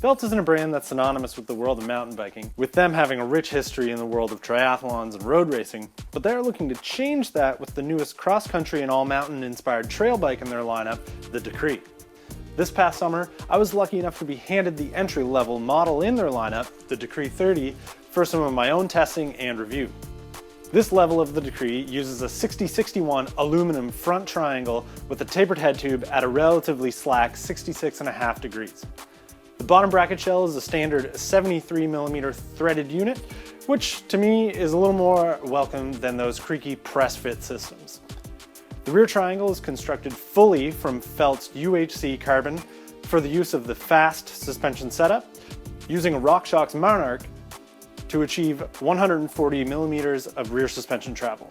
Felt isn't a brand that's synonymous with the world of mountain biking, with them having a rich history in the world of triathlons and road racing, but they're looking to change that with the newest cross-country and all-mountain inspired trail bike in their lineup, the Decree. This past summer, I was lucky enough to be handed the entry-level model in their lineup, the Decree 30, for some of my own testing and review. This level of the Decree uses a 6061 aluminum front triangle with a tapered head tube at a relatively slack 66.5 degrees. The bottom bracket shell is a standard 73mm threaded unit, which to me is a little more welcome than those creaky press-fit systems. The rear triangle is constructed fully from Felt's UHC carbon for the use of the fast suspension setup, using a RockShox Monarch to achieve 140mm of rear suspension travel.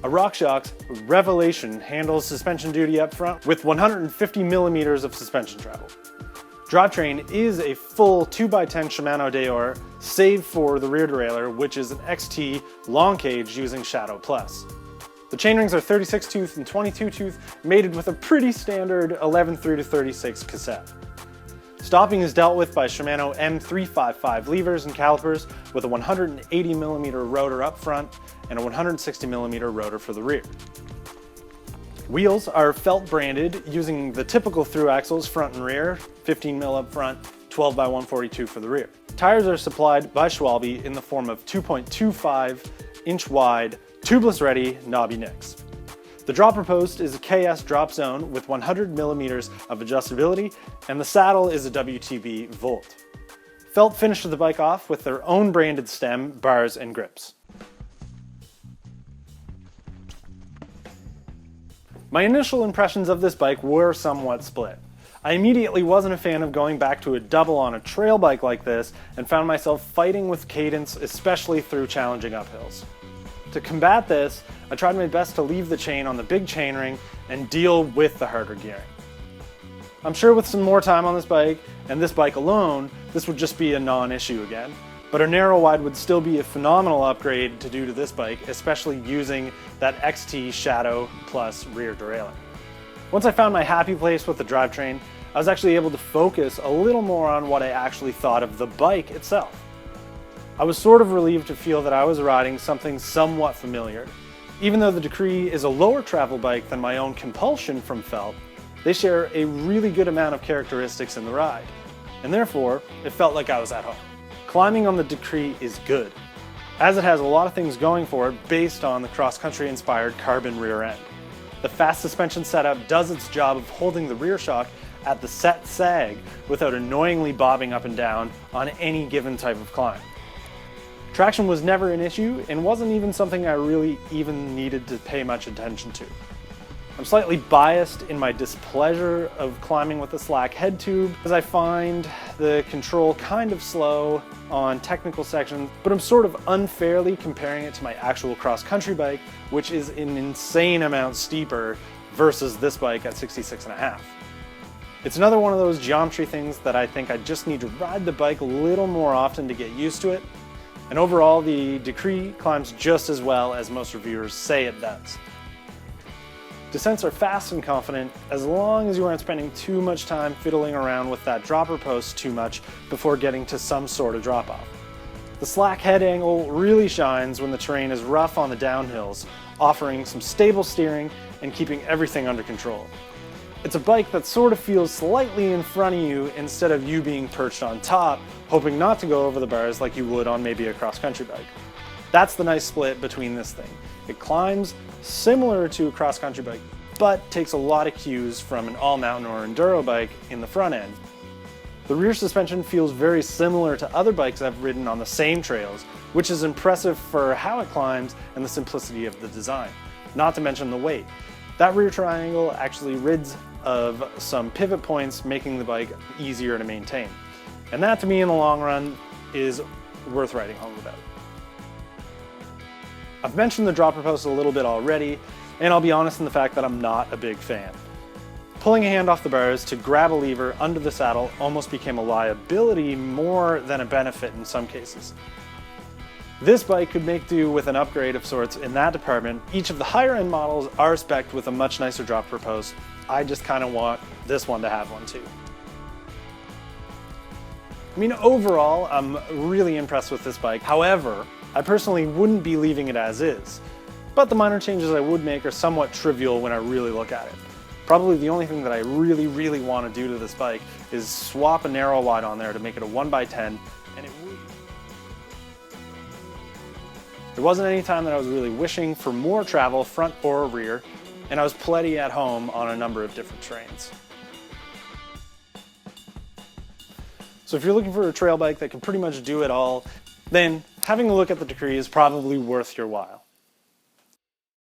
A RockShox Revelation handles suspension duty up front with 150mm of suspension travel. Drivetrain is a full 2x10 Shimano Deore, save for the rear derailleur, which is an XT long cage using Shadow Plus. The chainrings are 36 tooth and 22 tooth, mated with a pretty standard 11 through to 36 cassette. Stopping is dealt with by Shimano M355 levers and calipers with a 180mm rotor up front and a 160mm rotor for the rear. Wheels are Felt branded using the typical through axles front and rear, 15mm up front, 12x142 for the rear. Tires are supplied by Schwalbe in the form of 2.25 inch wide, tubeless ready knobby nicks. The dropper post is a KS drop zone with 100mm of adjustability, and the saddle is a WTB Volt. Felt finished the bike off with their own branded stem, bars, and grips. My initial impressions of this bike were somewhat split. I immediately wasn't a fan of going back to a double on a trail bike like this and found myself fighting with cadence, especially through challenging uphills. To combat this, I tried my best to leave the chain on the big chainring and deal with the harder gearing. I'm sure with some more time on this bike, and this bike alone, this would just be a non-issue again. But a narrow wide would still be a phenomenal upgrade to do to this bike, especially using that XT Shadow Plus rear derailleur. Once I found my happy place with the drivetrain, I was actually able to focus a little more on what I actually thought of the bike itself. I was sort of relieved to feel that I was riding something somewhat familiar. Even though the Decree is a lower travel bike than my own Compulsion from Felt, they share a really good amount of characteristics in the ride, and therefore it felt like I was at home. Climbing on the Decree is good, as it has a lot of things going for it based on the cross-country inspired carbon rear end. The fast suspension setup does its job of holding the rear shock at the set sag without annoyingly bobbing up and down on any given type of climb. Traction was never an issue and wasn't even something I really even needed to pay much attention to. I'm slightly biased in my displeasure of climbing with a slack head tube, as I find the control kind of slow on technical sections, but I'm sort of unfairly comparing it to my actual cross-country bike, which is an insane amount steeper versus this bike at 66.5. It's another one of those geometry things that I think I just need to ride the bike a little more often to get used to it, and overall the Decree climbs just as well as most reviewers say it does. Descents are fast and confident as long as you aren't spending too much time fiddling around with that dropper post too much before getting to some sort of drop-off. The slack head angle really shines when the terrain is rough on the downhills, offering some stable steering and keeping everything under control. It's a bike that sort of feels slightly in front of you instead of you being perched on top, hoping not to go over the bars like you would on maybe a cross-country bike. That's the nice split between this thing. It climbs similar to a cross-country bike, but takes a lot of cues from an all-mountain or enduro bike in the front end. The rear suspension feels very similar to other bikes I've ridden on the same trails, which is impressive for how it climbs and the simplicity of the design, not to mention the weight. That rear triangle actually rids of some pivot points, making the bike easier to maintain. And that to me in the long run is worth riding home about. I've mentioned the dropper post a little bit already, and I'll be honest in the fact that I'm not a big fan. Pulling a hand off the bars to grab a lever under the saddle almost became a liability more than a benefit in some cases. This bike could make do with an upgrade of sorts in that department. Each of the higher end models are spec'd with a much nicer dropper post. I just kind of want this one to have one too. I mean, overall, I'm really impressed with this bike. However, I personally wouldn't be leaving it as is. But the minor changes I would make are somewhat trivial when I really look at it. Probably the only thing that I really want to do to this bike is swap a narrow wide on there to make it a 1x10, and there wasn't any time that I was really wishing for more travel, front or rear, and I was plenty at home on a number of different terrains. So if you're looking for a trail bike that can pretty much do it all, then having a look at the Decree is probably worth your while.